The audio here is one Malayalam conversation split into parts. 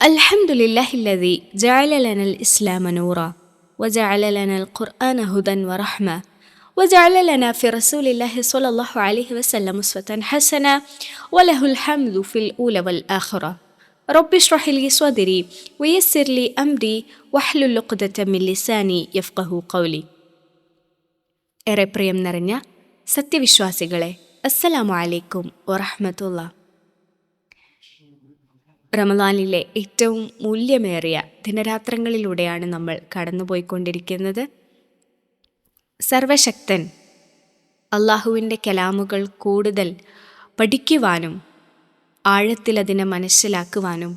الحمد لله الذي جعل لنا الإسلام نورا وجعل لنا القرآن هدى ورحمة وجعل لنا في رسول الله صلى الله عليه وسلم أسوة حسنة وله الحمد في الأولى والآخرة. رب اشرح لي صدري ويسر لي أمري واحلل عقدة من لساني يفقهوا قولي. ഏറെ പ്രിയം നിറഞ്ഞ സത്യവിശ്വാസികളെ, അസ്സലാമു അലൈക്കും വറഹ്മത്തുള്ളാഹി. റമദാനിലെ ഏറ്റവും മൂല്യമേറിയ ദിനരാത്രങ്ങളിലൂടെയാണ് നമ്മൾ കടന്നുപോയിക്കൊണ്ടിരിക്കുന്നത്. സർവശക്തൻ അള്ളാഹുവിൻ്റെ കലാമുകൾ കൂടുതൽ പഠിക്കുവാനും ആഴത്തിലതിനെ മനസ്സിലാക്കുവാനും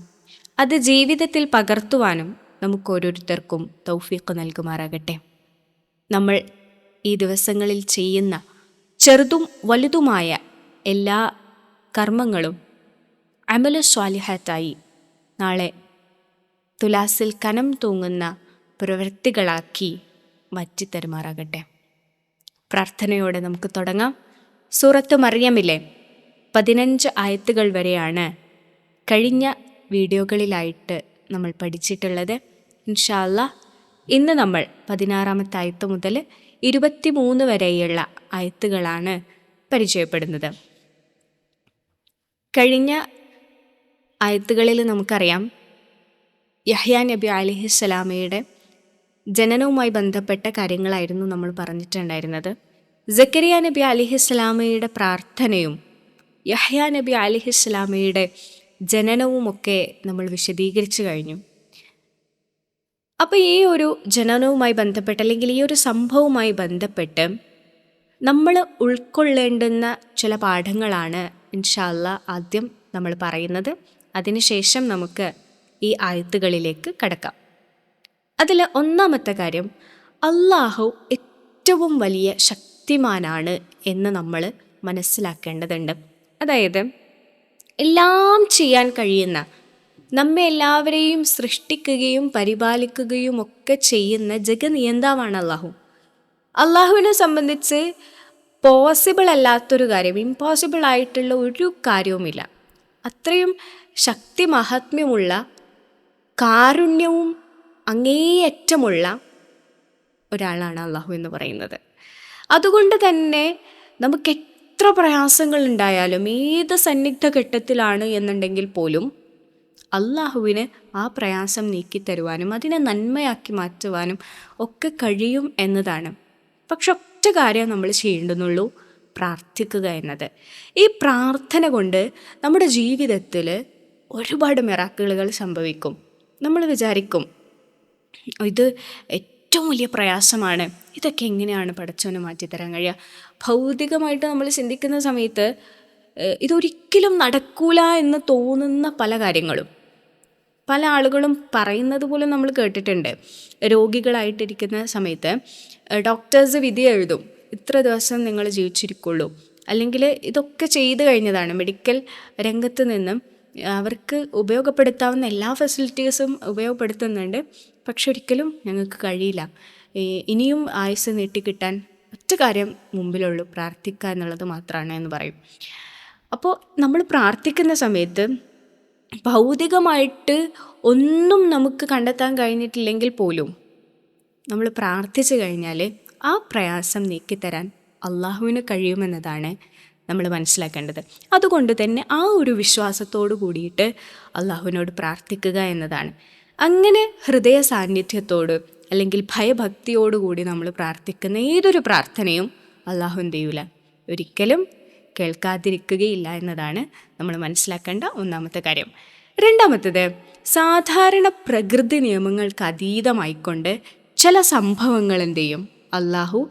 അത് ജീവിതത്തിൽ പകർത്തുവാനും നമുക്കോരോരുത്തർക്കും തൗഫീഖ് നൽകുമാറാകട്ടെ. നമ്മൾ ഈ ദിവസങ്ങളിൽ ചെയ്യുന്ന ചെറുതും വലുതുമായ എല്ലാ കർമ്മങ്ങളും അമലു സ്വാലിഹാത്തായി നാളെ തുലാസിൽ കനം തൂങ്ങുന്ന പ്രവൃത്തികളാക്കി മാറ്റിത്തരുമാറാകട്ടെ. പ്രാർത്ഥനയോടെ നമുക്ക് തുടങ്ങാം. സൂറത്ത് മറിയമിലെ 15 ആയത്തുകൾ വരെയാണ് കഴിഞ്ഞ വീഡിയോകളിലായിട്ട് നമ്മൾ പഠിച്ചിട്ടുള്ളത്. ഇൻഷാ അല്ലാഹ് ഇന്ന് നമ്മൾ 16-ാമത്തെ ആയത്ത് മുതൽ 23 വരെയുള്ള ആയത്തുകളാണ് പരിചയപ്പെടുന്നത്. കഴിഞ്ഞ ആയത്തുകളിൽ നമുക്കറിയാം, യഹ്യാ നബി അലൈഹിസ്സലാമയുടെ ജനനവുമായി ബന്ധപ്പെട്ട കാര്യങ്ങളായിരുന്നു നമ്മൾ പറഞ്ഞിട്ടുണ്ടായിരുന്നത്. സക്കരിയ നബി അലൈഹിസ്സലാമയുടെ പ്രാർത്ഥനയും യഹ്യാ നബി അലൈഹിസ്സലാമയുടെ ജനനവുമൊക്കെ നമ്മൾ വിശദീകരിച്ചു കഴിഞ്ഞു. അപ്പോൾ ഈ ഒരു ജനനവുമായി ബന്ധപ്പെട്ട് അല്ലെങ്കിൽ ഈ ഒരു സംഭവവുമായി ബന്ധപ്പെട്ട് നമ്മൾ ഉൾക്കൊള്ളേണ്ടുന്ന ചില പാഠങ്ങളാണ് ഇൻഷാ അല്ലാഹ് ആദ്യം നമ്മൾ പറയുന്നത്. അതിനുശേഷം നമുക്ക് ഈ ആയത്തുകളിലേക്ക് കടക്കാം. അതിൽ ഒന്നാമത്തെ കാര്യം, അള്ളാഹു ഏറ്റവും വലിയ ശക്തിമാനാണ് എന്ന് നമ്മൾ മനസ്സിലാക്കേണ്ടതുണ്ട്. അതായത് എല്ലാം ചെയ്യാൻ കഴിയുന്ന, നമ്മെ എല്ലാവരെയും സൃഷ്ടിക്കുകയും പരിപാലിക്കുകയും ഒക്കെ ചെയ്യുന്ന ജഗനിയന്താവാണ് അള്ളാഹു. അള്ളാഹുവിനെ സംബന്ധിച്ച് പോസിബിൾ അല്ലാത്തൊരു കാര്യം, ഇമ്പോസിബിൾ ആയിട്ടുള്ള ഒരു കാര്യവുമില്ല. അത്രയും ശക്തി മഹാത്മ്യമുള്ള, കാരുണ്യവും അങ്ങേയറ്റമുള്ള ഒരാളാണ് അള്ളാഹു എന്ന് പറയുന്നത്. അതുകൊണ്ട് തന്നെ നമുക്ക് എത്ര പ്രയാസങ്ങൾ ഉണ്ടായാലും, ഏത് സന്നിഗ്ധ ഘട്ടത്തിലാണ് എന്നുണ്ടെങ്കിൽ പോലും അള്ളാഹുവിന് ആ പ്രയാസം നീക്കിത്തരുവാനും അതിനെ നന്മയാക്കി മാറ്റുവാനും ഒക്കെ കഴിയും എന്നതാണ്. പക്ഷെ ഒറ്റ കാര്യം നമ്മൾ ചെയ്യേണ്ടുന്നുള്ളൂ, പ്രാർത്ഥിക്കുക എന്നത്. ഈ പ്രാർത്ഥന കൊണ്ട് നമ്മുടെ ജീവിതത്തിൽ ഒരുപാട് മിറാക്കിളുകൾ സംഭവിക്കും. നമ്മൾ വിചാരിക്കും, ഇത് ഏറ്റവും വലിയ പ്രയാസമാണ്, ഇതൊക്കെ എങ്ങനെയാണ് പടച്ചവന് മാറ്റിത്തരാൻ കഴിയുക? ഭൗതികമായിട്ട് നമ്മൾ ചിന്തിക്കുന്ന സമയത്ത് ഇതൊരിക്കലും നടക്കൂല എന്ന് തോന്നുന്ന പല കാര്യങ്ങളും പല ആളുകളും പറയുന്നത് പോലും നമ്മൾ കേട്ടിട്ടുണ്ട്. രോഗികളായിട്ടിരിക്കുന്ന സമയത്ത് ഡോക്ടേഴ്സ് വിധി എഴുതും, ഇത്ര ദിവസം നിങ്ങൾ ജീവിച്ചിരിക്കുള്ളൂ, അല്ലെങ്കിൽ ഇതൊക്കെ ചെയ്തു കഴിഞ്ഞതാണ്. മെഡിക്കൽ രംഗത്ത് നിന്നും അവർക്ക് ഉപയോഗപ്പെടുത്താവുന്ന എല്ലാ ഫെസിലിറ്റീസും ഉപയോഗപ്പെടുത്തുന്നുണ്ട്, പക്ഷെ ഒരിക്കലും ഞങ്ങൾക്ക് കഴിയില്ല, ഇനിയും ആയുസ് നീട്ടിക്കിട്ടാൻ ഒറ്റ കാര്യം മുമ്പിലുള്ളൂ, പ്രാർത്ഥിക്കുക എന്നുള്ളത് മാത്രമാണ് എന്ന് പറയും. അപ്പോൾ നമ്മൾ പ്രാർത്ഥിക്കുന്ന സമയത്ത് ഭൗതികമായിട്ട് ഒന്നും നമുക്ക് കണ്ടെത്താൻ കഴിഞ്ഞിട്ടില്ലെങ്കിൽ പോലും നമ്മൾ പ്രാർത്ഥിച്ചു കഴിഞ്ഞാൽ ആ പ്രയാസം നീക്കിത്തരാൻ അള്ളാഹുവിന് കഴിയുമെന്നതാണ് നമ്മൾ മനസ്സിലാക്കേണ്ടത്. അതുകൊണ്ട് തന്നെ ആ ഒരു വിശ്വാസത്തോടു കൂടിയിട്ട് അള്ളാഹുവിനോട് പ്രാർത്ഥിക്കുക എന്നതാണ്. അങ്ങനെ ഹൃദയ സാന്നിധ്യത്തോട് അല്ലെങ്കിൽ ഭയഭക്തിയോടുകൂടി നമ്മൾ പ്രാർത്ഥിക്കുന്ന ഏതൊരു പ്രാർത്ഥനയും അള്ളാഹു എന്ത് ചെയ്യൂല, ഒരിക്കലും കേൾക്കാതിരിക്കുകയില്ല എന്നതാണ് നമ്മൾ മനസ്സിലാക്കേണ്ട ഒന്നാമത്തെ കാര്യം. രണ്ടാമത്തേത്, സാധാരണ പ്രകൃതി നിയമങ്ങൾക്ക് അതീതമായിക്കൊണ്ട് ചില സംഭവങ്ങൾ എന്ത് ചെയ്യും, അള്ളാഹു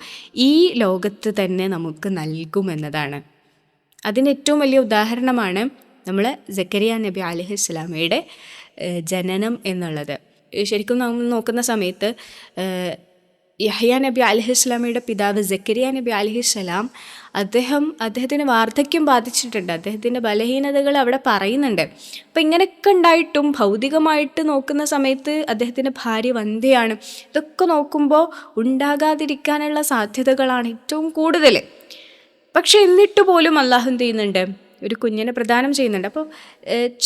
ഈ ലോകത്ത് തന്നെ നമുക്ക് നൽകുമെന്നതാണ്. അതിന് ഏറ്റവും വലിയ ഉദാഹരണമാണ് നമ്മൾ സക്കരിയ നബി അലൈഹിസ്സലാമയുടെ ജനനം എന്നുള്ളത്. ശരിക്കും നമ്മൾ നോക്കുന്ന സമയത്ത് യഹ്യാ നബി അലൈഹിസ്സലാമയുടെ പിതാവ് സക്കരിയ നബി അലൈഹിസ്സലാം അദ്ദേഹത്തിന് വാർദ്ധക്യം ബാധിച്ചിട്ടുണ്ട്, അദ്ദേഹത്തിൻ്റെ ബലഹീനതകൾ അവിടെ പറയുന്നുണ്ട്. അപ്പം ഇങ്ങനെയൊക്കെ ഉണ്ടായിട്ടും ഭൗതികമായിട്ട് നോക്കുന്ന സമയത്ത് അദ്ദേഹത്തിൻ്റെ ഭാര്യ വന്ധ്യയാണ്. ഇതൊക്കെ നോക്കുമ്പോൾ ഉണ്ടാകാതിരിക്കാനുള്ള സാധ്യതകളാണ് ഏറ്റവും കൂടുതൽ. പക്ഷെ എന്നിട്ട് പോലും അള്ളാഹു എന്ത് ചെയ്യുന്നുണ്ട്, ഒരു കുഞ്ഞിനെ പ്രദാനം ചെയ്യുന്നുണ്ട്. അപ്പോൾ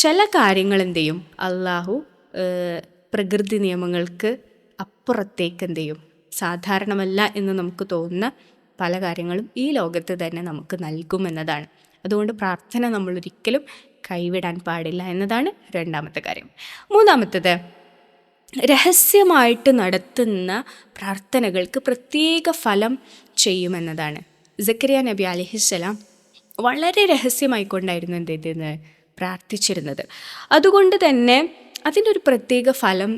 ചില കാര്യങ്ങൾ എന്ത് ചെയ്യും, അള്ളാഹു പ്രകൃതി നിയമങ്ങൾക്ക് അപ്പുറത്തേക്ക് എന്ത് ചെയ്യും, സാധാരണമല്ല എന്ന് നമുക്ക് തോന്നുന്ന പല കാര്യങ്ങളും ഈ ലോകത്ത് തന്നെ നമുക്ക് നൽകുമെന്നതാണ്. അതുകൊണ്ട് പ്രാർത്ഥന നമ്മളൊരിക്കലും കൈവിടാൻ പാടില്ല എന്നതാണ് രണ്ടാമത്തെ കാര്യം. മൂന്നാമത്തേത്, രഹസ്യമായിട്ട് നടത്തുന്ന പ്രാർത്ഥനകൾക്ക് പ്രത്യേക ഫലം ചെയ്യുമെന്നതാണ്. സക്കരിയ നബി അലൈഹിസ്സലാം വളരെ രഹസ്യമായിക്കൊണ്ടായിരുന്നു എന്ത് ചെയ്തിരുന്നത്, പ്രാർത്ഥിച്ചിരുന്നത്. അതുകൊണ്ട് തന്നെ അതിനൊരു പ്രത്യേക ഫലം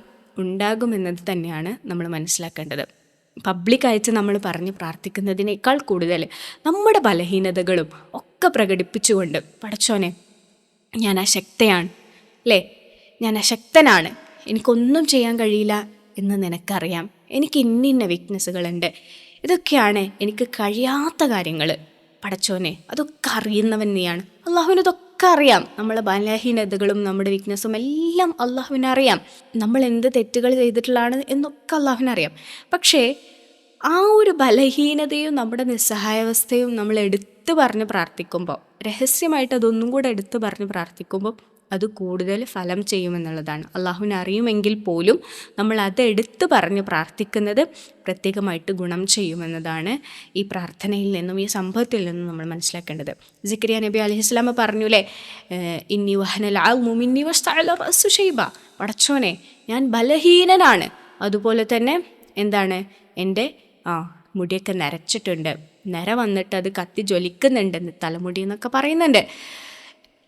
ഉണ്ടാകുമെന്നത് തന്നെയാണ് നമ്മൾ മനസ്സിലാക്കേണ്ടത്. പബ്ലിക്കായിട്ട് നമ്മൾ പറഞ്ഞ് പ്രാർത്ഥിക്കുന്നതിനേക്കാൾ കൂടുതൽ നമ്മുടെ ബലഹീനതകളും ഒക്കെ പ്രകടിപ്പിച്ചുകൊണ്ട്, പടച്ചോനെ ഞാൻ അശക്തയാണ്, അല്ലേ, ഞാൻ അശക്തനാണ്, എനിക്കൊന്നും ചെയ്യാൻ കഴിയില്ല എന്ന് നിനക്കറിയാം, എനിക്ക് ഇന്ന വീക്ക്നെസ്സുകളുണ്ട്, ഇതൊക്കെയാണ് എനിക്ക് കഴിയാത്ത കാര്യങ്ങൾ, പടച്ചോനെ അതൊക്കെ അറിയുന്നവൻ നീയാണ്, അള്ളാഹുവിന് ഇതൊക്കെ അറിയാം, നമ്മളെ ബലഹീനതകളും നമ്മുടെ വീക്ക്നെസ്സും എല്ലാം അള്ളാഹുവിനറിയാം, നമ്മൾ എന്ത് തെറ്റുകൾ ചെയ്തിട്ടുള്ളതാണ് എന്നൊക്കെ അള്ളാഹുവിനറിയാം. പക്ഷേ ആ ഒരു ബലഹീനതയും നമ്മുടെ നിസ്സഹായാവസ്ഥയും നമ്മൾ എടുത്തു പറഞ്ഞ് പ്രാർത്ഥിക്കുമ്പോൾ, രഹസ്യമായിട്ട് അതൊന്നും കൂടെ എടുത്തു പറഞ്ഞ് പ്രാർത്ഥിക്കുമ്പോൾ അത് കൂടുതൽ ഫലം ചെയ്യുമെന്നുള്ളതാണ്. അള്ളാഹുവിനെ അറിയുമെങ്കിൽ പോലും നമ്മൾ അത് എടുത്തു പറഞ്ഞ് പ്രാർത്ഥിക്കുന്നത് പ്രത്യേകമായിട്ട് ഗുണം ചെയ്യുമെന്നതാണ് ഈ പ്രാർത്ഥനയിൽ നിന്നും ഈ സംഭവത്തിൽ നിന്നും നമ്മൾ മനസ്സിലാക്കേണ്ടത്. സക്കരിയ നബി അലൈഹിസ്സലാം പറഞ്ഞുല്ലേ, ഇന്നി വഹനൽ അദ്മു മിന്നി വസ്തഅല റഅസു ശൈബ, പടച്ചോനെ ഞാൻ ബലഹീനനാണ്, അതുപോലെ തന്നെ എന്താണ്, എൻ്റെ മുടിയൊക്കെ നരച്ചിട്ടുണ്ട്, നര വന്നിട്ട് അത് കത്തി ജ്വലിക്കുന്നുണ്ടെന്ന്, തലമുടി എന്നൊക്കെ പറയുന്നുണ്ട്.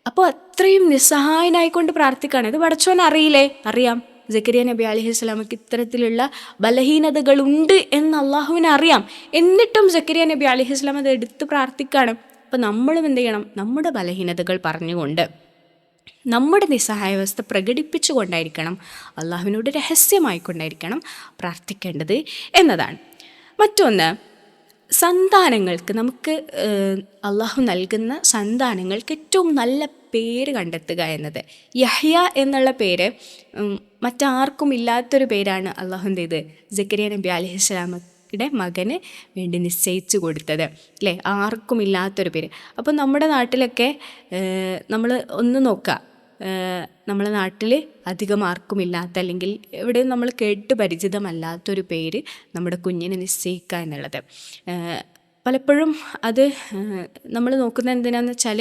അപ്പോൾ അത്രയും നിസ്സഹായനായിക്കൊണ്ട് പ്രാർത്ഥിക്കുകയാണ്. ഇത് പടച്ചോൻ അറിയില്ലേ? അറിയാം. സക്കരിയ നബി അലൈഹിസ്സലാമക്ക് ഇത്തരത്തിലുള്ള ബലഹീനതകളുണ്ട് എന്ന് അള്ളാഹുവിന് അറിയാം. എന്നിട്ടും സക്കരിയ നബി അലൈഹിസ്സലാം അത് എടുത്ത് പ്രാർത്ഥിക്കുകയാണ്. അപ്പോൾ നമ്മളും എന്ത് ചെയ്യണം, നമ്മുടെ ബലഹീനതകൾ പറഞ്ഞുകൊണ്ട്, നമ്മുടെ നിസ്സഹായാവസ്ഥ പ്രകടിപ്പിച്ചുകൊണ്ടായിരിക്കണം, അള്ളാഹുവിനോട് രഹസ്യമായിക്കൊണ്ടായിരിക്കണം പ്രാർത്ഥിക്കേണ്ടത് എന്നതാണ്. മറ്റൊന്ന്, സന്താനങ്ങൾക്ക്, നമുക്ക് അള്ളാഹു നൽകുന്ന സന്താനങ്ങൾക്ക് ഏറ്റവും നല്ല പേര് കണ്ടെത്തുക എന്നത്. യഹ്യ എന്നുള്ള പേര് മറ്റാർക്കും ഇല്ലാത്തൊരു പേരാണ് അള്ളാഹു എന്ത് ചെയ്ത് സക്കരിയ നബി അലൈഹിസ്സലാമയുടെ മകന് വേണ്ടി നിശ്ചയിച്ചു കൊടുത്തത്, അല്ലേ, ആർക്കും ഇല്ലാത്തൊരു പേര്. അപ്പോൾ നമ്മുടെ നാട്ടിലൊക്കെ നമ്മൾ ഒന്ന് നോക്കുക, നമ്മളെ നാട്ടിൽ അധികം ആർക്കുമില്ലാത്ത, അല്ലെങ്കിൽ എവിടെയും നമ്മൾ കേട്ട് പരിചിതമല്ലാത്തൊരു പേര് നമ്മുടെ കുഞ്ഞിനെ നിശ്ചയിക്കുക എന്നുള്ളത്. പലപ്പോഴും അത് നമ്മൾ നോക്കുന്നത് എന്തിനാണെന്ന് വെച്ചാൽ,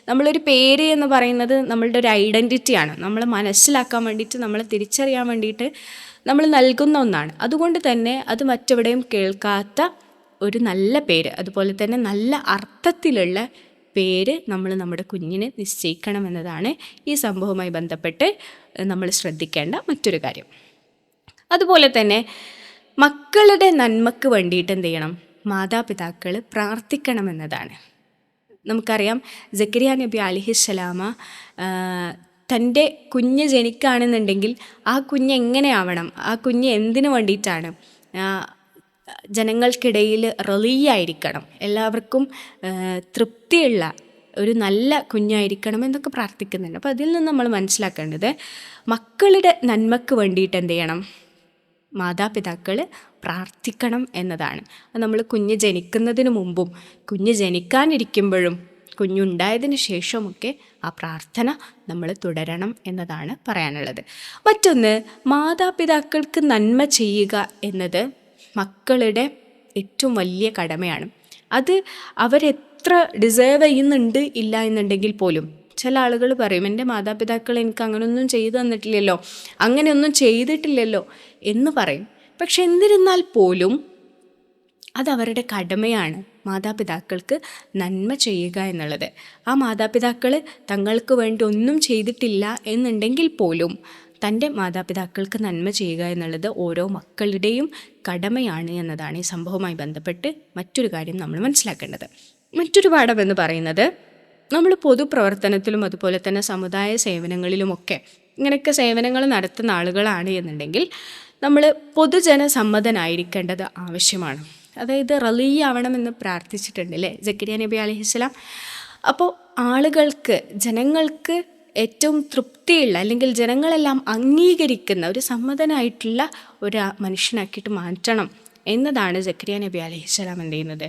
നമ്മളൊരു പേര് എന്ന് പറയുന്നത് നമ്മളുടെ ഒരു ഐഡൻറ്റിറ്റിയാണ്, നമ്മൾ മനസ്സിലാക്കാൻ വേണ്ടിയിട്ട്, നമ്മളെ തിരിച്ചറിയാൻ വേണ്ടിയിട്ട് നമ്മൾ നൽകുന്ന ഒന്നാണ്. അതുകൊണ്ട് തന്നെ അത് മറ്റെവിടെയും കേൾക്കാത്ത ഒരു നല്ല പേര്, അതുപോലെ തന്നെ നല്ല അർത്ഥത്തിലുള്ള പേര് നമ്മൾ നമ്മുടെ കുഞ്ഞിന് നിശ്ചയിക്കണമെന്നതാണ് ഈ സംഭവവുമായി ബന്ധപ്പെട്ട് നമ്മൾ ശ്രദ്ധിക്കേണ്ട മറ്റൊരു കാര്യം. അതുപോലെ തന്നെ മക്കളുടെ നന്മക്ക് വേണ്ടിയിട്ട് എന്ത് ചെയ്യണം, മാതാപിതാക്കൾ പ്രാർത്ഥിക്കണമെന്നതാണ്. നമുക്കറിയാം, സക്കരിയ നബി അലൈഹിസ്സലാമ തൻ്റെ കുഞ്ഞ് ജനിക്കുകയാണെന്നുണ്ടെങ്കിൽ ആ കുഞ്ഞ് എങ്ങനെയാവണം, ആ കുഞ്ഞ് എന്തിനു വേണ്ടിയിട്ടാണ്, ജനങ്ങൾക്കിടയിൽ റളിയായിരിക്കണം, എല്ലാവർക്കും തൃപ്തിയുള്ള ഒരു നല്ല കുഞ്ഞായിരിക്കണം എന്നൊക്കെ പ്രാർത്ഥിക്കുന്നുണ്ട്. അപ്പോൾ അതിൽ നിന്ന് നമ്മൾ മനസ്സിലാക്കേണ്ടത്, മക്കളുടെ നന്മക്ക് വേണ്ടിയിട്ട് എന്ത് ചെയ്യണം, മാതാപിതാക്കൾ പ്രാർത്ഥിക്കണം എന്നതാണ്. നമ്മൾ കുഞ്ഞ് ജനിക്കുന്നതിന് മുമ്പും കുഞ്ഞ് ജനിക്കാനിരിക്കുമ്പോഴും കുഞ്ഞുണ്ടായതിന് ശേഷമൊക്കെ ആ പ്രാർത്ഥന നമ്മൾ തുടരണം എന്നതാണ് പറയാനുള്ളത്. മറ്റൊന്ന്, മാതാപിതാക്കൾക്ക് നന്മ ചെയ്യുക എന്നത് മക്കളുടെ ഏറ്റവും വലിയ കടമയാണ്. അത് അവരെത്ര ഡിസേർവ് ചെയ്യുന്നുണ്ട് ഇല്ല എന്നുണ്ടെങ്കിൽ പോലും, ചില ആളുകൾ പറയും, എൻ്റെ മാതാപിതാക്കൾ എനിക്ക് അങ്ങനെയൊന്നും ചെയ്തു തന്നിട്ടില്ലല്ലോ, അങ്ങനെയൊന്നും ചെയ്തിട്ടില്ലല്ലോ എന്ന് പറയും. പക്ഷെ എന്നിരുന്നാൽ പോലും അതവരുടെ കടമയാണ്, മാതാപിതാക്കൾക്ക് നന്മ ചെയ്യുക എന്നുള്ളത്. ആ മാതാപിതാക്കൾ തങ്ങൾക്ക് വേണ്ടി ഒന്നും ചെയ്തിട്ടില്ല എന്നുണ്ടെങ്കിൽ പോലും തൻ്റെ മാതാപിതാക്കൾക്ക് നന്മ ചെയ്യുക എന്നുള്ളത് ഓരോ മക്കളുടെയും കടമയാണ് എന്നതാണ് ഈ സംഭവവുമായി ബന്ധപ്പെട്ട് മറ്റൊരു കാര്യം നമ്മൾ മനസ്സിലാക്കേണ്ടത്. മറ്റൊരു പാഠം എന്ന് പറയുന്നത്, നമ്മൾ പൊതുപ്രവർത്തനത്തിലും അതുപോലെ തന്നെ സമുദായ സേവനങ്ങളിലുമൊക്കെ ഇങ്ങനെയൊക്കെ സേവനങ്ങൾ നടത്തുന്ന ആളുകളാണ് എന്നുണ്ടെങ്കിൽ നമ്മൾ പൊതുജനസമ്മതനായിരിക്കേണ്ടത് ആവശ്യമാണ്. അതായത് റളിയാവണമെന്ന് പ്രാർത്ഥിച്ചിട്ടുണ്ട് അല്ലേ സക്കരിയ നബി അലൈഹിസ്സലാം. അപ്പോൾ ആളുകൾക്ക്, ജനങ്ങൾക്ക് ഏറ്റവും തൃപ്തിയുള്ള, അല്ലെങ്കിൽ ജനങ്ങളെല്ലാം അംഗീകരിക്കുന്ന ഒരു സമ്മതനായിട്ടുള്ള ഒരു മനുഷ്യനാക്കിയിട്ട് മാറ്റണം എന്നതാണ് സക്കരിയ നബി അലൈഹിസ്സലാം എന്ത് ചെയ്യുന്നത്,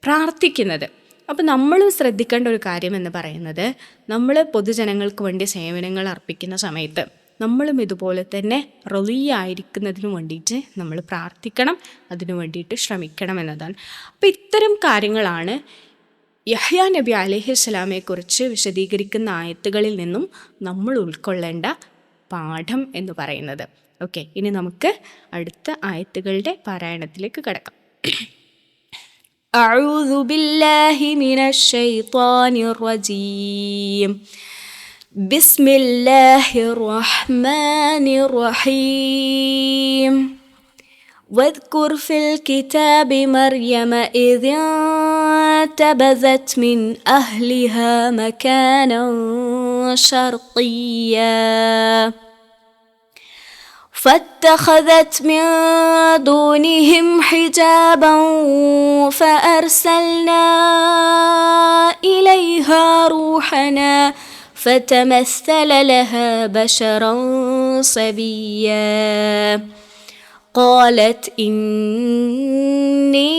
പ്രാർത്ഥിക്കുന്നത്. അപ്പോൾ നമ്മൾ ശ്രദ്ധിക്കേണ്ട ഒരു കാര്യം എന്ന് പറയുന്നത്, നമ്മൾ പൊതുജനങ്ങൾക്ക് വേണ്ടി സേവനങ്ങൾ അർപ്പിക്കുന്ന സമയത്ത് നമ്മളും ഇതുപോലെ തന്നെ റളിയായിരിക്കുന്നതിന് വേണ്ടിയിട്ട് നമ്മൾ പ്രാർത്ഥിക്കണം, അതിനു വേണ്ടിയിട്ട് ശ്രമിക്കണം എന്നതാണ്. അപ്പോൾ ഇത്തരം കാര്യങ്ങളാണ് യഹ്യാ നബി അലൈഹിസ്സലാമയെക്കുറിച്ച് വിശദീകരിക്കുന്ന ആയത്തുകളിൽ നിന്നും നമ്മൾ ഉൾക്കൊള്ളേണ്ട പാഠം എന്ന് പറയുന്നത്. ഓക്കെ, ഇനി നമുക്ക് അടുത്ത ആയത്തുകളുടെ പാരായണത്തിലേക്ക് കടക്കാം. أعوذ بالله من الشيطان الرجيم. بسم الله الرحمن الرحيم. واذكر في الكتاب مريم إذ انتبذت من أهلها مكانا شرقيا فاتخذت من دونهم حجابا فأرسلنا إليها روحنا فتمثل لها بشرا سويا قالت إني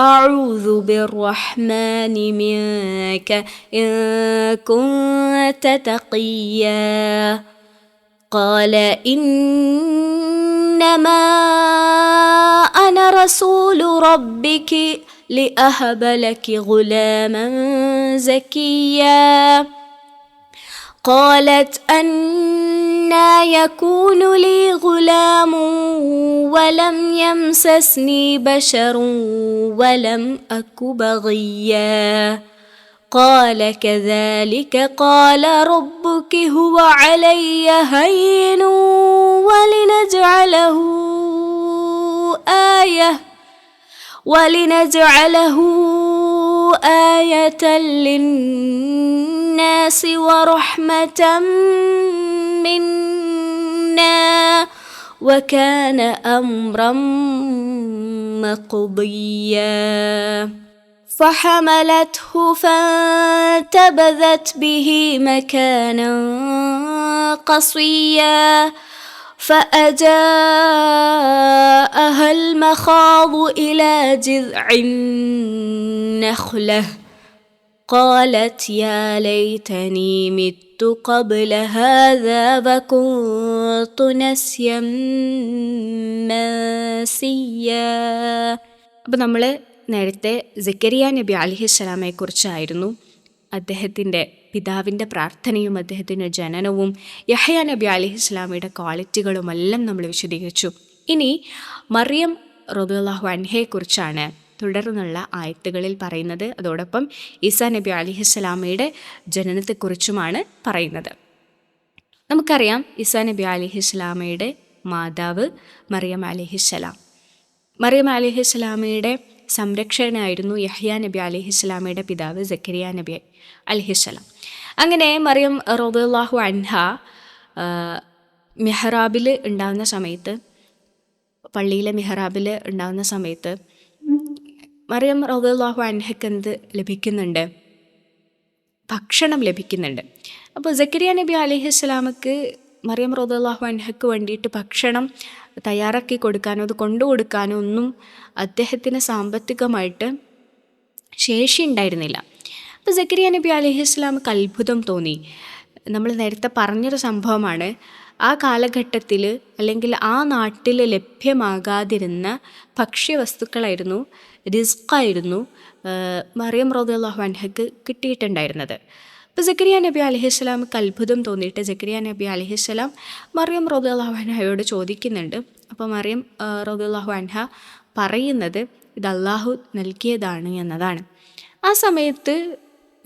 أعوذ بالرحمن منك إن كنت تقيا قال إنما أنا رسول ربك لأهب لك غلاما زكيا قالت أنى يكون لي غلام ولم يمسسني بشر ولم أك بغيا قال كذلك قال ربك هو علي هين ولنجعله آية للناس ورحمة منا وكان أمرا مقضيا فحملته فانتبذت به مكانا قصيا فأجاءها المخاض إلى جذع النخلة قالت يا ليتني مت قبل هذا وكنت نسيا منسيا. അപ്പോൾ നമ്മൾ നേരത്തെ സക്കരിയ നബി അലൈഹിസ്സലാമയെക്കുറിച്ചായിരുന്നു, അദ്ദേഹത്തിൻ്റെ പിതാവിൻ്റെ പ്രാർത്ഥനയും അദ്ദേഹത്തിൻ്റെ ജനനവും യഹ്യാ നബി അലൈഹിസ്സലാമയുടെ ക്വാളിറ്റികളുമെല്ലാം നമ്മൾ വിശദീകരിച്ചു. ഇനി മറിയം റളിയല്ലാഹു അൻഹയെക്കുറിച്ചാണ് തുടർന്നുള്ള ആയത്തുകളിൽ പറയുന്നത്. അതോടൊപ്പം ഈസാ നബി അലൈഹിസ്സലാമയുടെ ജനനത്തെക്കുറിച്ചുമാണ് പറയുന്നത്. നമുക്കറിയാം ഈസാ നബി അലൈഹിസ്സലാമയുടെ മാതാവ് മറിയം അലൈഹിസ്സലാം. മറിയം അലൈഹിസ്സലാമയുടെ സംരക്ഷകനായിരുന്നു യഹ്യാ നബി അലൈഹിസ്സലാമയുടെ പിതാവ് സക്കരിയ നബി അലൈഹിസ്സലാം. അങ്ങനെ മറിയം റളിയല്ലാഹു അൻഹ മിഹ്റാബിൽ ഉണ്ടാകുന്ന സമയത്ത്, പള്ളിയിലെ മിഹ്റാബിൽ ഉണ്ടാകുന്ന സമയത്ത് മറിയം റളിയല്ലാഹു അൻഹയ്ക്ക് എന്ത് ലഭിക്കുന്നുണ്ട്? ഭക്ഷണം ലഭിക്കുന്നുണ്ട്. അപ്പോൾ സക്കരിയ നബി അലൈഹിസ്സലാമക്ക് മറിയം റളിയല്ലാഹു അൻഹയ്ക്ക് വേണ്ടിയിട്ട് ഭക്ഷണം തയ്യാറാക്കി കൊടുക്കാനോ അത് കൊണ്ടുകൊടുക്കാനോ ഒന്നും അദ്ദേഹത്തിന് സാമ്പത്തികമായിട്ട് ശേഷി ഉണ്ടായിരുന്നില്ല. അപ്പോൾ സക്കരിയ നബി അലൈഹിസ്സലാമക്ക് അത്ഭുതം തോന്നി. നമ്മൾ നേരത്തെ പറഞ്ഞൊരു സംഭവമാണ്, ആ കാലഘട്ടത്തിൽ അല്ലെങ്കിൽ ആ നാട്ടിൽ ലഭ്യമാകാതിരുന്ന ഭക്ഷ്യവസ്തുക്കളായിരുന്നു, റിസ്ക്കായിരുന്നു മറിയം റളിയല്ലാഹു അൻഹയ്ക്ക് കിട്ടിയിട്ടുണ്ടായിരുന്നത്. അപ്പോൾ സക്കരിയ നബി അലൈഹിസ്സലാമക്ക് അത്ഭുതം തോന്നിയിട്ട് സക്കരിയ നബി അലൈഹിസ്സലാം മറിയം റളിയല്ലാഹു അൻഹയോട് ചോദിക്കുന്നുണ്ട്. അപ്പോൾ മറിയം റളിയല്ലാഹു അൻഹ പറയുന്നത് ഇത് അള്ളാഹു നൽകിയതാണ് എന്നതാണ്. ആ സമയത്ത്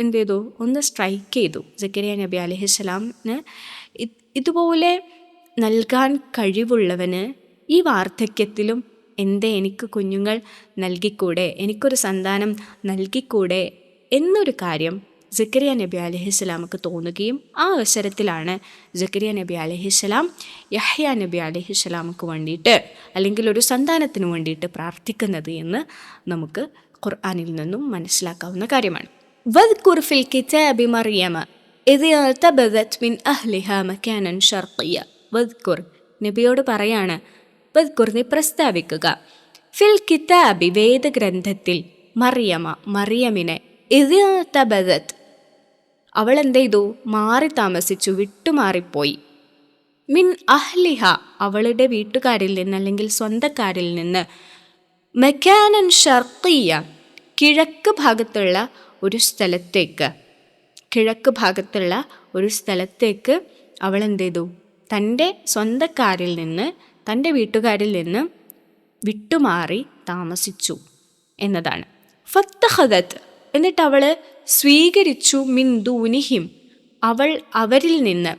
എന്ത് ചെയ്തു? ഒന്ന് സ്ട്രൈക്ക് ചെയ്തു സക്കരിയ നബി അലൈഹിസ്സലാമിന്. ഇതുപോലെ നൽകാൻ കഴിവുള്ളവന് ഈ വാർദ്ധക്യത്തിലും എന്തേ എനിക്ക് കുഞ്ഞുങ്ങൾ നൽകിക്കൂടെ, എനിക്കൊരു സന്താനം നൽകിക്കൂടെ എന്നൊരു കാര്യം സക്കരിയ നബി അലൈഹിസ്സലാമക്ക് തോന്നുകയും ആ അവസരത്തിലാണ് സക്കരിയ നബി അലൈഹിസ്സലാം യഹ്യാ നബി അലൈഹിസ്സലാമക്ക് വേണ്ടിയിട്ട് അല്ലെങ്കിൽ ഒരു സന്താനത്തിന് വേണ്ടിയിട്ട് പ്രാർത്ഥിക്കുന്നത് എന്ന് നമുക്ക് ഖുർആനിൽ നിന്നും മനസ്സിലാക്കാവുന്ന കാര്യമാണ്. വദ്കുർ ഫിൽ കിതാബി മറിയമ ഇദ് ഇൻതബദത് മിൻ അഹ്ലിഹാ മകാനൻ ശർഖിയ. വദ്കുർ, നബിയോട് പറയാണ്, വദ്കുർ നീ പ്രസ്താവിക്കുക, ഫിൽ കിതാബി വേദഗ്രന്ഥത്തിൽ, മറിയമിനെ, ഇദ് ഇൻതബദത് അവൾ എന്ത് ചെയ്തു? മാറി താമസിച്ചു, വിട്ടുമാറിപ്പോയി. മിൻ അഹ്ലിഹ, അവളുടെ വീട്ടുകാരിൽ നിന്ന് അല്ലെങ്കിൽ സ്വന്തക്കാരിൽ നിന്ന്. മക്കാനൻ ഷർഖിയ, കിഴക്ക് ഭാഗത്തുള്ള ഒരു സ്ഥലത്തേക്ക്. കിഴക്ക് ഭാഗത്തുള്ള ഒരു സ്ഥലത്തേക്ക് അവൾ എന്ത് ചെയ്തു? തൻ്റെ സ്വന്തക്കാരിൽ നിന്ന്, തൻ്റെ വീട്ടുകാരിൽ നിന്ന് വിട്ടുമാറി താമസിച്ചു എന്നതാണ്. ഫത്തഖദത്, എന്നിട്ട് അവൾ സ്വീകരിച്ചു, മിൻ ദൂനിഹിം, അവരിൽ നിന്ന്.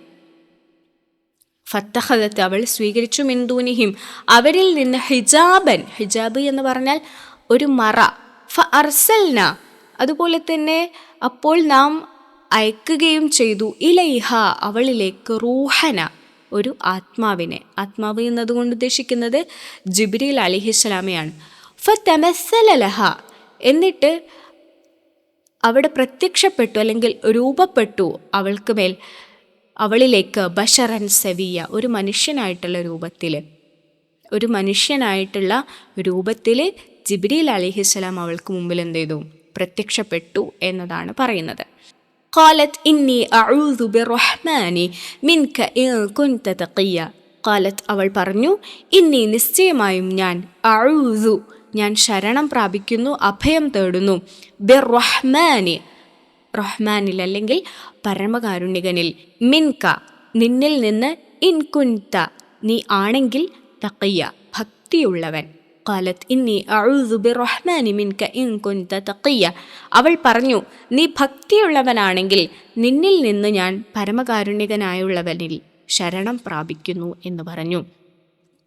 ഫത്തഖദത്ത്, അവൾ സ്വീകരിച്ചു, മിൻ ദൂനിഹിം, അവരിൽ നിന്ന്. ഹിജാബൻ, ഹിജാബ് എന്ന് പറഞ്ഞാൽ ഒരു മറ. ഫഅർസൽന, അതുപോലെ തന്നെ അപ്പോൾ നാം അയക്കുകയും ചെയ്തു. ഇലൈഹ, അവളിലേക്ക്. റൂഹന, ഒരു ആത്മാവിനെ. ആത്മാവ് എന്നതുകൊണ്ട് ഉദ്ദേശിക്കുന്നത് ജിബ്രീൽ അലൈഹിസ്സലാമയാണ്. ഫതമസ്സല ലഹ, എന്നിട്ട് അവിടെ പ്രത്യക്ഷപ്പെട്ടു അല്ലെങ്കിൽ രൂപപ്പെട്ടു അവൾക്ക് മേൽ, അവളിലേക്ക്. ബഷറൻ സവിയ, ഒരു മനുഷ്യനായിട്ടുള്ള രൂപത്തിൽ ജിബ്രീൽ അലൈഹിസ്സലാം അവൾക്ക് മുമ്പിൽ എന്ത് ചെയ്തു? പ്രത്യക്ഷപ്പെട്ടു എന്നതാണ് പറയുന്നത്. ഖാലത്ത് ഇന്നി അഊദു ബിർറഹ്മാനി മിൻക ഇൻ കുൻത തഖിയ. ഖാലത്ത്, അവൾ പറഞ്ഞു, ഇന്നി, നിശ്ചയമായും ഞാൻ, അഊദു, ഞാൻ ശരണം പ്രാപിക്കുന്നു, അഭയം തേടുന്നു, ബിർറഹ്മാനി, റഹ്മാനിൽ അല്ലെങ്കിൽ പരമകാരുണികനിൽ, മിൻക, നിന്നിൽ നിന്ന്, ഇൻ കുൻത, നീ ആണെങ്കിൽ, തഖിയ, ഭക്തിയുള്ളവൻ. ഖാലത്ത് ഇന്നി അഊദു ബിർറഹ്മാനി മിൻക ഇൻ കുൻത തഖിയ. അവൾ പറഞ്ഞു, നീ ഭക്തിയുള്ളവനാണെങ്കിൽ നിന്നിൽ നിന്ന് ഞാൻ പരമകാരുണികനായുള്ളവനിൽ ശരണം പ്രാപിക്കുന്നു എന്ന് പറഞ്ഞു.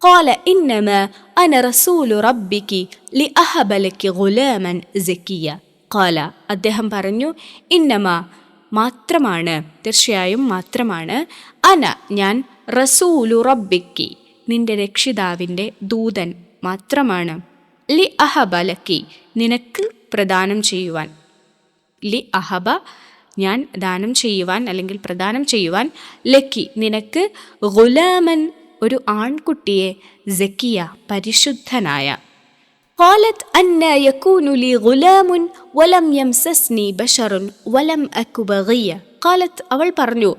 ഖാല ഇന്നമാ അന റസൂലു റബ്ബികി ലിഅഹബ ലകി ഗുലാമൻ സക്കിയ. ഖാല, അദ്ദേഹം പറഞ്ഞു, ഇന്നമാ, മാത്രമാണ്, തീർച്ചയായും മാത്രമാണ്, അന, ഞാൻ, റസൂലു റബ്ബിക്കി, നിന്റെ രക്ഷിതാവിൻ്റെ ദൂതൻ മാത്രമാണ്, ലി അഹബ ലക്കി, നിനക്ക് പ്രദാനം ചെയ്യുവാൻ. ലി അഹബ, ഞാൻ ദാനം ചെയ്യുവാൻ അല്ലെങ്കിൽ പ്രദാനം ചെയ്യുവാൻ, ലക്കി, നിനക്ക്, ഗുലാമൻ, ഒരു ആൺകുട്ടിയെ, സക്കിയ, പരിശുദ്ധനായ. ഖാലത്ത് അന്നാ യകൂനു ലി ഗുലാമുൻ വലം യംസസ്നി ബശറുൻ വലം അകു ബഗിയ. ഖാലത്ത്, അവൾ പറഞ്ഞു,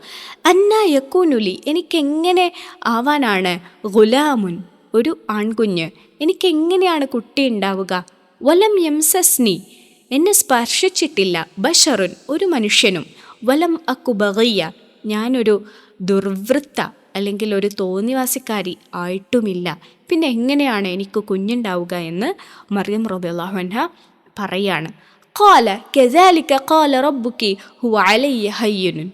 അന്നാ യകൂനു ലി, എനിക്കെങ്ങനെ ആവാനാണ്, ഗുലാമുൻ, ഒരു ആൺകുഞ്ഞ്, എനിക്കെങ്ങനെയാണ് കുട്ടി ഉണ്ടാവുക, വലം യംസസ്നി, എന്നെ സ്പർശിച്ചിട്ടില്ല, ബഷറുൻ, ഒരു മനുഷ്യനും, വലം അക്കു ബഗിയ, ഞാനൊരു ദുർവൃത്ത അല്ലെങ്കിൽ ഒരു തോന്നിവാസിക്കാരി ആയിട്ടുമില്ല, പിന്നെ എങ്ങനെയാണ് എനിക്ക് കുഞ്ഞുണ്ടാവുക എന്ന് മറിയം റളിയല്ലാഹു അൻഹ പറയാണ്. ഖാല കദാലിക ഖാല റബ്ബുകി ഹുവ അലയ്യ ഹയ്യിനുൻ.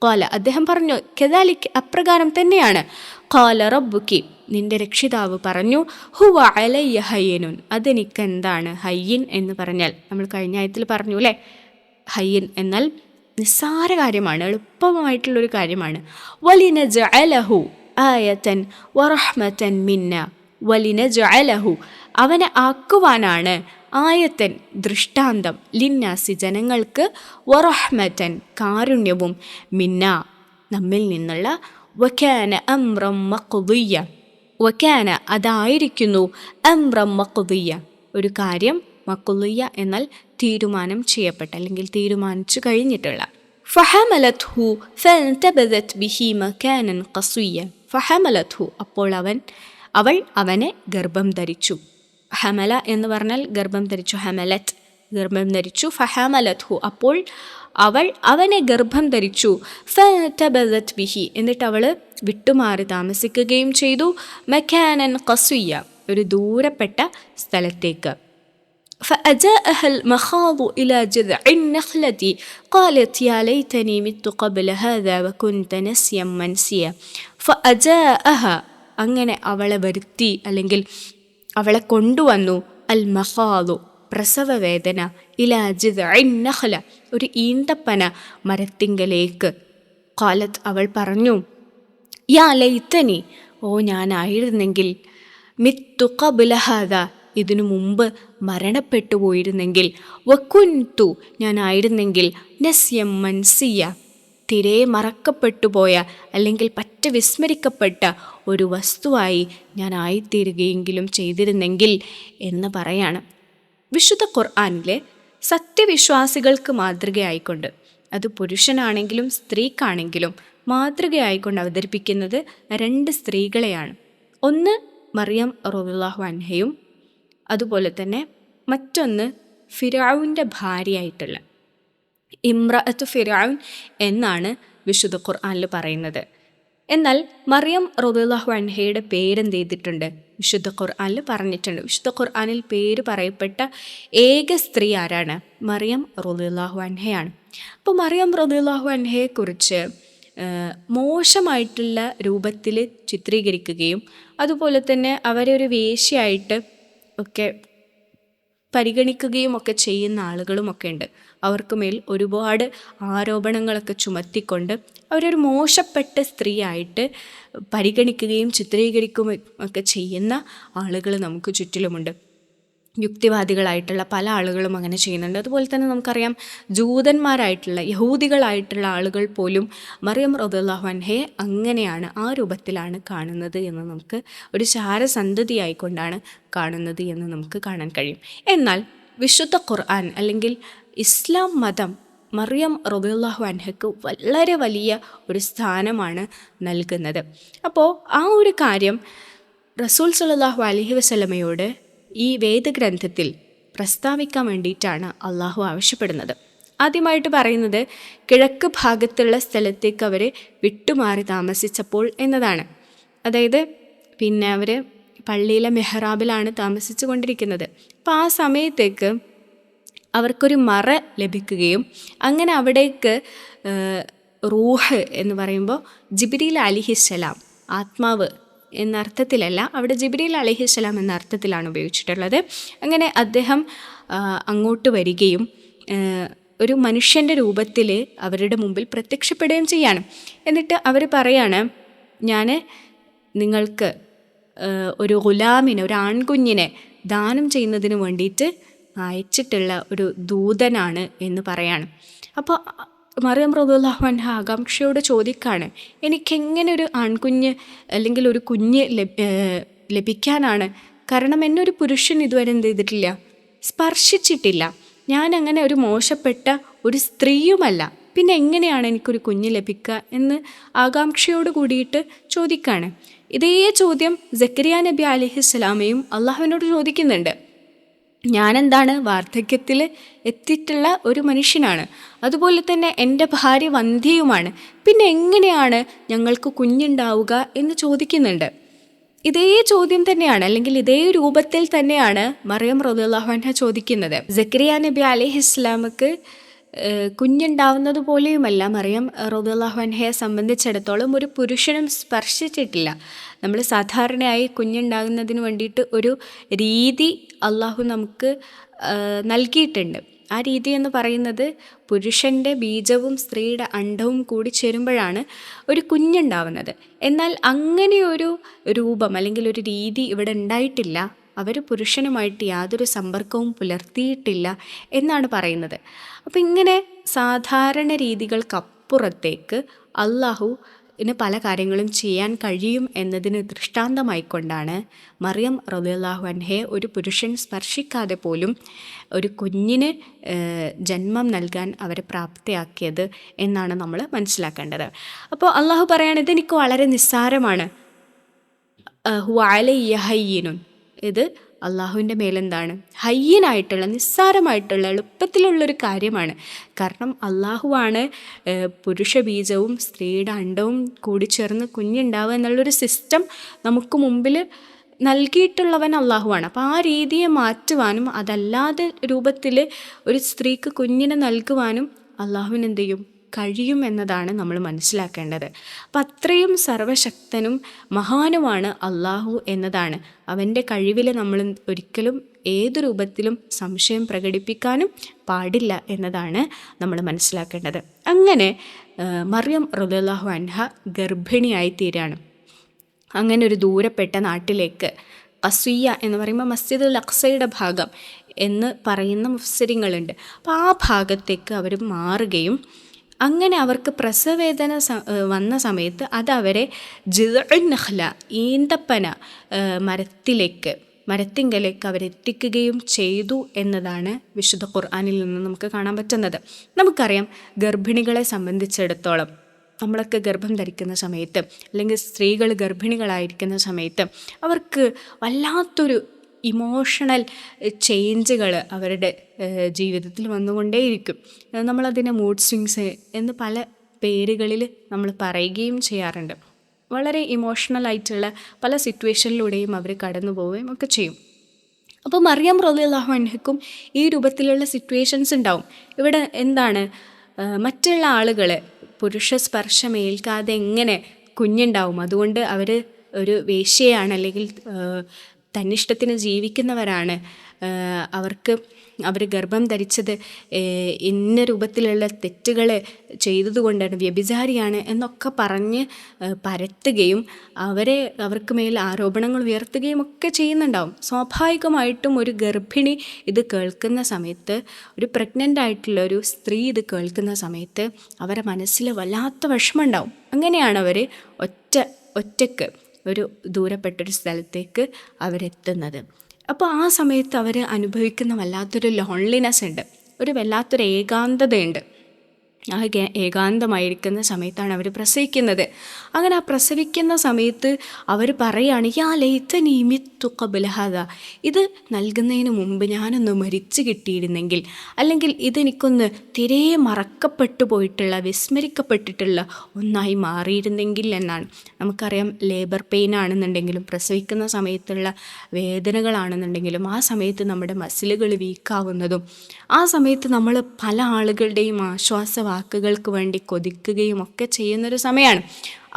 ഖാല, അദ്ദേഹം പറഞ്ഞു, കദാലിക, അപ്രകാരം തന്നെയാണ്, ഖാല റബ്ബുകി, നിന്റെ രക്ഷിതാവ് പറഞ്ഞു, ഹുവ അലയ്യ ഹയ്യിനുൻ, അതെനിക്കെന്താണ്. ഹയ്യിൻ എന്ന് പറഞ്ഞാൽ നമ്മൾ കഴിഞ്ഞ ആയത്തിൽ പറഞ്ഞു അല്ലേ, ഹയ്യിൻ എന്നാൽ നിസ്സാര കാര്യമാണ്, എളുപ്പമായിട്ടുള്ളൊരു കാര്യമാണ്. വലിനജഅലഹു ആയതൻ വറഹ്മതൻ മിന്ന, വലിനജഅലഹു, അവനെ ആക്കുവാനാണ്, ആയത്തൻ, ദൃഷ്ടാന്തം, ലിന്നാസി, ജനങ്ങൾക്ക്, വറഹ്മതൻ, കാരുണ്യവും, മിന്ന, നമ്മിൽ നിന്നുള്ള, വകാന അംറം മഖ്ദിയ, വകാന, അതായിരിക്കുന്നു, അംറം മഖ്ദിയ, ഒരു കാര്യം, മഖ്ദിയ എന്നാൽ തീരുമാനം ചെയ്യപ്പെട്ട അല്ലെങ്കിൽ തീരുമാനിച്ചു കഴിഞ്ഞിട്ടുള്ള. ഫഹമലത്ഹു ഫൻതബദത് ബിഹി മകാനൻ ഖസിയ. ഫഹമലത്ഹു, അപ്പോൾ അവൾ അവനെ ഗർഭം ധരിച്ചു. ഹമല എന്ന് പറഞ്ഞാൽ ഗർഭം ധരിച്ചു, ഹമലത്ത്, ഗർഭം ധരിച്ചു. ഫഹമലത്ഹു, അപ്പോൾ അവൾ അവനെ ഗർഭം ധരിച്ചു. ഫൻതബദത് ബിഹി, എന്നിട്ട് അവൾ വിട്ടുമാറി താമസിക്കുകയും ചെയ്തു. മകാനൻ ഖസിയ, ഒരു ദൂരപ്പെട്ട സ്ഥലത്തേക്ക്. فأجاءها المخاض إلى جذع النخلة قالت يا ليتني مت قبل هذا وكنت نسيا منسيا. فأجاءها, അങ്ങനെ അവളെ വരുത്തി അല്ലെങ്കിൽ അവളെ കൊണ്ടുവന്നു, അൽ മഖാദു, പ്രസവവേദന, ഇലാ ജിദ്ഇൻ നഖ്ല, ഒരു ഈന്തപ്പന മരത്തിങ്കലേക്ക്. ഖാലത്ത്, അവൾ പറഞ്ഞു, യാ ലൈതനി, ഓ ഞാനായിരുന്നെങ്കിൽ, മിത്തു ഖബ്ല ഹാദാ, ഇതിനു മുമ്പ് മരണപ്പെട്ടു പോയിരുന്നെങ്കിൽ, വകുൻതു, ഞാനായിരുന്നെങ്കിൽ, നസ്യം മൻസിയ, തിരെ മറക്കപ്പെട്ടു പോയ അല്ലെങ്കിൽ പറ്റ വിസ്മരിക്കപ്പെട്ട ഒരു വസ്തുവായി ഞാൻ ആയിത്തീരുകയെങ്കിലും ചെയ്തിരുന്നെങ്കിൽ എന്ന് പറയാണ്. വിശുദ്ധ ഖുർആനിലെ സത്യവിശ്വാസികൾക്ക് മാതൃകയായിക്കൊണ്ട് അത് പുരുഷനാണെങ്കിലും സ്ത്രീക്കാണെങ്കിലും മാതൃകയായിക്കൊണ്ട് അവതരിപ്പിക്കുന്നത് 2 സ്ത്രീകളെയാണ്. ഒന്ന് മറിയം റളിയല്ലാഹു അൻഹയും അതുപോലെ തന്നെ മറ്റൊന്ന് ഫിർഔൻ്റെ ഭാര്യയായിട്ടുള്ള ഇമ്രഅത്തു ഫിർഔൻ എന്നാണ് വിശുദ്ധ ഖുർആനിൽ പറയുന്നത്. എന്നാൽ മറിയം റളിയല്ലാഹു അൻഹയുടെ പേരെന്ത് ചെയ്തിട്ടുണ്ട്? വിശുദ്ധ ഖുർആനിൽ പറഞ്ഞിട്ടുണ്ട്. വിശുദ്ധ ഖുർആനിൽ പേര് പറയപ്പെട്ട ഏക സ്ത്രീ ആരാണ്? മറിയം റളിയല്ലാഹു അൻഹയാണ്. അപ്പോൾ മറിയം റളിയല്ലാഹു അൻഹയെക്കുറിച്ച് മോശമായിട്ടുള്ള രൂപത്തിൽ ചിത്രീകരിക്കുകയും അതുപോലെ തന്നെ അവരെ ഒരു വേശ്യയായിട്ട് ഒക്കെ പരിഗണിക്കുകയും ഒക്കെ ചെയ്യുന്ന ആളുകളുമൊക്കെ ഉണ്ട്. അവർക്ക് മേൽ ഒരുപാട് ആരോപണങ്ങളൊക്കെ ചുമത്തിക്കൊണ്ട് അവരൊരു മോശപ്പെട്ട സ്ത്രീയായിട്ട് പരിഗണിക്കുകയും ചിത്രീകരിക്കുകയും ഒക്കെ ചെയ്യുന്ന ആളുകൾ നമുക്ക് ചുറ്റിലുമുണ്ട്. യുക്തിവാദികളായിട്ടുള്ള പല ആളുകളും അങ്ങനെ ചെയ്യുന്നുണ്ട്. അതുപോലെ തന്നെ നമുക്കറിയാം, ജൂതന്മാരായിട്ടുള്ള യഹൂദികളായിട്ടുള്ള ആളുകൾ പോലും മറിയം റളിയല്ലാഹു അൻഹയെ അങ്ങനെയാണ്, ആ രൂപത്തിലാണ് കാണുന്നത് എന്ന് നമുക്ക് ഒരു ചാരസന്തതിയായിക്കൊണ്ടാണ് കാണുന്നത് എന്ന് നമുക്ക് കാണാൻ കഴിയും. എന്നാൽ വിശുദ്ധ ഖുർആൻ അല്ലെങ്കിൽ ഇസ്ലാം മതം മറിയം റളിയല്ലാഹു അൻഹയ്ക്ക് വളരെ വലിയ ഒരു സ്ഥാനമാണ് നൽകുന്നത്. അപ്പോൾ ആ ഒരു കാര്യം റസൂൽ സ്വല്ലല്ലാഹു അലൈഹി വസല്ലമയോട് ഈ വേദഗ്രന്ഥത്തിൽ പ്രസ്താവിക്കാൻ വേണ്ടിയിട്ടാണ് അള്ളാഹു ആവശ്യപ്പെടുന്നത്. ആദ്യമായിട്ട് പറയുന്നത് കിഴക്ക് ഭാഗത്തുള്ള സ്ഥലത്തേക്ക് അവർ വിട്ടുമാറി താമസിച്ചപ്പോൾ എന്നതാണ്. അതായത് പിന്നെ അവർ പള്ളിയിലെ മെഹ്റാബിലാണ് താമസിച്ചു കൊണ്ടിരിക്കുന്നത്. അപ്പോൾ ആ സമയത്തേക്ക് അവർക്കൊരു മറ ലഭിക്കുകയും അങ്ങനെ അവിടേക്ക് റൂഹ് എന്ന് പറയുമ്പോൾ ജിബ്രീൽ അലൈഹിസ്സലാം, ആത്മാവ് എന്നർത്ഥത്തിലല്ല, അവിടെ ജിബ്രീൽ അലൈഹിസ്സലാം എന്ന അർത്ഥത്തിലാണ് ഉപയോഗിച്ചിട്ടുള്ളത്. അങ്ങനെ അദ്ദേഹം അങ്ങോട്ട് വരികയും ഒരു മനുഷ്യൻ്റെ രൂപത്തിൽ അവരുടെ മുമ്പിൽ പ്രത്യക്ഷപ്പെടുകയും ചെയ്യാണ്. എന്നിട്ട് അവർ പറയാണ്, ഞാൻ നിങ്ങൾക്ക് ഒരു ഗുലാമിനെ, ഒരു ആൺകുഞ്ഞിനെ ദാനം ചെയ്യുന്നതിന് വേണ്ടിയിട്ട് അയച്ചിട്ടുള്ള ഒരു ദൂതനാണ് എന്ന് പറയാണ്. അപ്പോൾ മറിയം റളിയല്ലാഹു അൻഹ ആകാംക്ഷയോട് ചോദിക്കാണ്, എനിക്കെങ്ങനെ ഒരു ആൺകുഞ്ഞ് അല്ലെങ്കിൽ ഒരു കുഞ്ഞ് ലഭിക്കാനാണ്? കാരണം എന്നെ ഒരു പുരുഷൻ ഇതുവരെ എന്ത് ചെയ്തിട്ടില്ല, സ്പർശിച്ചിട്ടില്ല. ഞാൻ അങ്ങനെ ഒരു മോശപ്പെട്ട ഒരു സ്ത്രീയുമല്ല, പിന്നെ എങ്ങനെയാണ് എനിക്കൊരു കുഞ്ഞ് ലഭിക്കുക എന്ന് ആകാംക്ഷയോട് കൂടിയിട്ട് ചോദിക്കാണ്. ഇതേ ചോദ്യം സക്കരിയ നബി അലൈഹിസ്സലാമയും അള്ളാഹുവിനോട് ചോദിക്കുന്നുണ്ട്. ഞാനെന്താണ്, വാർദ്ധക്യത്തിൽ എത്തിയിട്ടുള്ള ഒരു മനുഷ്യനാണ്, അതുപോലെ തന്നെ എൻ്റെ ഭാര്യ വന്ധ്യയുമാണ്, പിന്നെ എങ്ങനെയാണ് ഞങ്ങൾക്ക് കുഞ്ഞുണ്ടാവുക എന്ന് ചോദിക്കുന്നുണ്ട്. ഇതേ ചോദ്യം തന്നെയാണ്, അല്ലെങ്കിൽ ഇതേ രൂപത്തിൽ തന്നെയാണ് മറിയം റളിയല്ലാഹു അൻഹ ചോദിക്കുന്നത്. സക്കരിയ നബി അലൈഹിസ്സലാമക്ക് കുഞ്ഞുണ്ടാവുന്നത് പോലെയുമല്ല മറിയം റളിയല്ലാഹു അൻഹയെ സംബന്ധിച്ചിടത്തോളം ഒരു പുരുഷനും സ്പർശിച്ചിട്ടില്ല. നമ്മൾ സാധാരണയായി കുഞ്ഞുണ്ടാകുന്നതിന് വേണ്ടിയിട്ട് ഒരു രീതി അള്ളാഹു നമുക്ക് നൽകിയിട്ടുണ്ട്. ആ രീതി എന്ന് പറയുന്നത് പുരുഷൻ്റെ ബീജവും സ്ത്രീയുടെ അണ്ഡവും കൂടി ചേരുമ്പോഴാണ് ഒരു കുഞ്ഞുണ്ടാവുന്നത്. എന്നാൽ അങ്ങനെയൊരു രൂപം അല്ലെങ്കിൽ ഒരു രീതി ഇവിടെ ഉണ്ടായിട്ടില്ല. അവർ പുരുഷനുമായിട്ട് യാതൊരു സമ്പർക്കവും പുലർത്തിയിട്ടില്ല എന്നാണ് പറയുന്നത്. അപ്പം ഇങ്ങനെ സാധാരണ രീതികൾക്കപ്പുറത്തേക്ക് അള്ളാഹുവിന് പല കാര്യങ്ങളും ചെയ്യാൻ കഴിയും എന്നതിന് ദൃഷ്ടാന്തമായിക്കൊണ്ടാണ് മറിയം റളിയല്ലാഹു അൻഹയെ ഒരു പുരുഷൻ സ്പർശിക്കാതെ പോലും ഒരു കുഞ്ഞിന് ജന്മം നൽകാൻ അവരെ പ്രാപ്തയാക്കിയത് എന്നാണ് നമ്മൾ മനസ്സിലാക്കേണ്ടത്. അപ്പോൾ അള്ളാഹു പറയാണ്, ഇതെനിക്ക് വളരെ നിസ്സാരമാണ്. ഹുവ അലയ്യ ഹയ്യിനുൻ, ഇത് അള്ളാഹുവിൻ്റെ മേലെന്താണ്, ഹയ്യനായിട്ടുള്ള നിസ്സാരമായിട്ടുള്ള എളുപ്പത്തിലുള്ളൊരു കാര്യമാണ്. കാരണം അള്ളാഹുവാണ് പുരുഷ ബീജവും സ്ത്രീയുടെ അണ്ഡവും കൂടി ചേർന്ന് കുഞ്ഞുണ്ടാവുക എന്നുള്ളൊരു സിസ്റ്റം നമുക്ക് മുമ്പിൽ നൽകിയിട്ടുള്ളവൻ അള്ളാഹുവാണ്. അപ്പോൾ ആ രീതിയെ മാറ്റുവാനും അതല്ലാതെ രൂപത്തിൽ ഒരു സ്ത്രീക്ക് കുഞ്ഞിനെ നൽകുവാനും അള്ളാഹുവിന് എന്ത് ചെയ്യും, കഴിയും എന്നതാണ് നമ്മൾ മനസ്സിലാക്കേണ്ടത്. അപ്പം അത്രയും സർവശക്തനും മഹാനുമാണ് അള്ളാഹു എന്നതാണ്. അവൻ്റെ കഴിവിൽ നമ്മൾ ഒരിക്കലും ഏതു രൂപത്തിലും സംശയം പ്രകടിപ്പിക്കാനും പാടില്ല എന്നതാണ് നമ്മൾ മനസ്സിലാക്കേണ്ടത്. അങ്ങനെ മറിയം റളിയല്ലാഹു അൻഹ ഗർഭിണിയായി തീരാണ്. അങ്ങനെ ഒരു ദൂരപ്പെട്ട നാട്ടിലേക്ക്, ഖസ്വിയ്യ എന്ന് പറയുമ്പോൾ മസ്ജിദുൽ അഖ്സയുടെ ഭാഗം എന്ന് പറയുന്ന മുഫസ്സിരിങ്ങളുണ്ട്. അപ്പോൾ ആ ഭാഗത്തേക്ക് അവർ മാറുകയും അങ്ങനെ അവർക്ക് പ്രസവവേദന വന്ന സമയത്ത് അതവരെ ജിദ്ഉൻ നഖ്ല, ഈന്തപ്പന മരത്തിലേക്ക് മരത്തിങ്കലേക്ക് അവരെത്തിക്കുകയും ചെയ്തു എന്നതാണ് വിശുദ്ധ ഖുർആനിൽ നിന്ന് നമുക്ക് കാണാൻ പറ്റുന്നത്. നമുക്കറിയാം, ഗർഭിണികളെ സംബന്ധിച്ചിടത്തോളം നമ്മളൊക്കെ ഗർഭം ധരിക്കുന്ന സമയത്ത്, അല്ലെങ്കിൽ സ്ത്രീകൾ ഗർഭിണികളായിരിക്കുന്ന സമയത്ത് അവർക്ക് വല്ലാത്തൊരു ഇമോഷണൽ ചേഞ്ചുകൾ അവരുടെ ജീവിതത്തിൽ വന്നുകൊണ്ടേയിരിക്കും. നമ്മളതിനെ മൂഡ് സ്വിങ്സ് എന്ന് പല പേരുകളിൽ നമ്മൾ പറയുകയും ചെയ്യാറുണ്ട്. വളരെ ഇമോഷണലായിട്ടുള്ള പല സിറ്റുവേഷനിലൂടെയും അവർ കടന്നു പോവുകയും ഒക്കെ ചെയ്യും. അപ്പോൾ മറിയം റളിയല്ലാഹു അൻഹയ്ക്കും ഈ രൂപത്തിലുള്ള സിറ്റുവേഷൻസ് ഉണ്ടാവും. ഇവിടെ എന്താണ്, മറ്റുള്ള ആളുകൾ പുരുഷ സ്പർശമേൽക്കാതെ എങ്ങനെ കുഞ്ഞുണ്ടാവും? അതുകൊണ്ട് അവർ ഒരു വേശ്യയാണ്, അല്ലെങ്കിൽ തന്നിഷ്ടത്തിന് ജീവിക്കുന്നവരാണ്, അവർ ഗർഭം ധരിച്ചത് ഇന്ന രൂപത്തിലുള്ള തെറ്റുകൾ ചെയ്തതുകൊണ്ടാണ്, വ്യഭിചാരിയാണ് എന്നൊക്കെ പറഞ്ഞ് പരത്തുകയും അവർക്ക് മേൽ ആരോപണങ്ങൾ ഉയർത്തുകയും ഒക്കെ ചെയ്യുന്നുണ്ടാവും. സ്വാഭാവികമായിട്ടും ഒരു ഗർഭിണി ഇത് കേൾക്കുന്ന സമയത്ത്, ഒരു പ്രഗ്നൻ്റ് ആയിട്ടുള്ള ഒരു സ്ത്രീ ഇത് കേൾക്കുന്ന സമയത്ത് അവരുടെ മനസ്സിൽ വല്ലാത്ത വിഷമമുണ്ടാവും. അങ്ങനെയാണ് അവർ ഒറ്റയ്ക്ക് ഒരു ദൂരപ്പെട്ടൊരു സ്ഥലത്തേക്ക് അവരെത്തുന്നത്. അപ്പോൾ ആ സമയത്ത് അവർ അനുഭവിക്കുന്ന വല്ലാത്തൊരു ലോൺലിനെസ് ഉണ്ട്, ഒരു വല്ലാത്തൊരു ഏകാന്തതയുണ്ട്. ആ ഏകാന്തമായിരിക്കുന്ന സമയത്താണ് അവർ പ്രസവിക്കുന്നത്. അങ്ങനെ ആ പ്രസവിക്കുന്ന സമയത്ത് അവർ പറയുകയാണ്, യാ ലൈതനി മിത്തു ഖബ്ല ഹാദാ, ഇത് നൽകുന്നതിന് മുമ്പ് ഞാനൊന്ന് മരിച്ചു കിട്ടിയിരുന്നെങ്കിൽ, അല്ലെങ്കിൽ ഇതെനിക്കൊന്ന് തിരെ മറക്കപ്പെട്ടു പോയിട്ടുള്ള, വിസ്മരിക്കപ്പെട്ടിട്ടുള്ള ഒന്നായി മാറിയിരുന്നെങ്കിൽ എന്നാണ്. നമുക്കറിയാം, ലേബർ പെയിൻ ആണെന്നുണ്ടെങ്കിലും, പ്രസവിക്കുന്ന സമയത്തുള്ള വേദനകളാണെന്നുണ്ടെങ്കിലും, ആ സമയത്ത് നമ്മുടെ മസിലുകൾ വീക്കാവുന്നതും, ആ സമയത്ത് നമ്മൾ പല ആളുകളുടെയും വാക്കുകൾക്ക് വേണ്ടി കൊതിക്കുകയും ഒക്കെ ചെയ്യുന്നൊരു സമയമാണ്.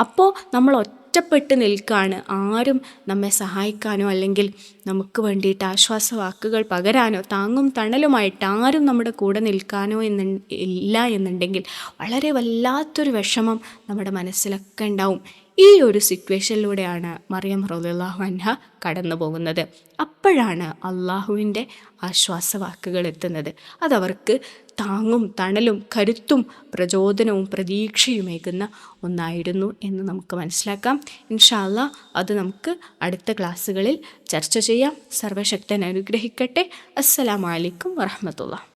അപ്പോൾ നമ്മൾ ഒറ്റപ്പെട്ട് നിൽക്കുകയാണ്. ആരും നമ്മെ സഹായിക്കാനോ അല്ലെങ്കിൽ നമുക്ക് വേണ്ടിയിട്ട് ആശ്വാസവാക്കുകൾ പകരാനോ താങ്ങും തണലുമായിട്ട് ആരും നമ്മുടെ കൂടെ നിൽക്കാനോ ഇല്ല എന്നുണ്ടെങ്കിൽ വളരെ വല്ലാത്തൊരു വിഷമം നമ്മുടെ മനസ്സിലൊക്കെ ഉണ്ടാവും. ഈ ഒരു സിറ്റുവേഷനിലൂടെയാണ് മറിയം റളിയല്ലാഹു അൻഹ കടന്നു പോകുന്നത്. അപ്പോഴാണ് അള്ളാഹുവിൻ്റെ ആശ്വാസവാക്കുകൾ എത്തുന്നത്. അതവർക്ക് താങ്ങും തണലും കരുത്തും പ്രചോദനവും പ്രതീക്ഷയുമേകുന്ന ഒന്നായിരുന്നു എന്ന് നമുക്ക് മനസ്സിലാക്കാം. ഇൻഷാ അല്ലാഹ് അത് നമുക്ക് അടുത്ത ക്ലാസ്സുകളിൽ ചർച്ച ചെയ്യാം. സർവശക്തൻ അനുഗ്രഹിക്കട്ടെ. അസ്സലാമു അലൈക്കും വറഹ്മത്തുള്ളാഹി.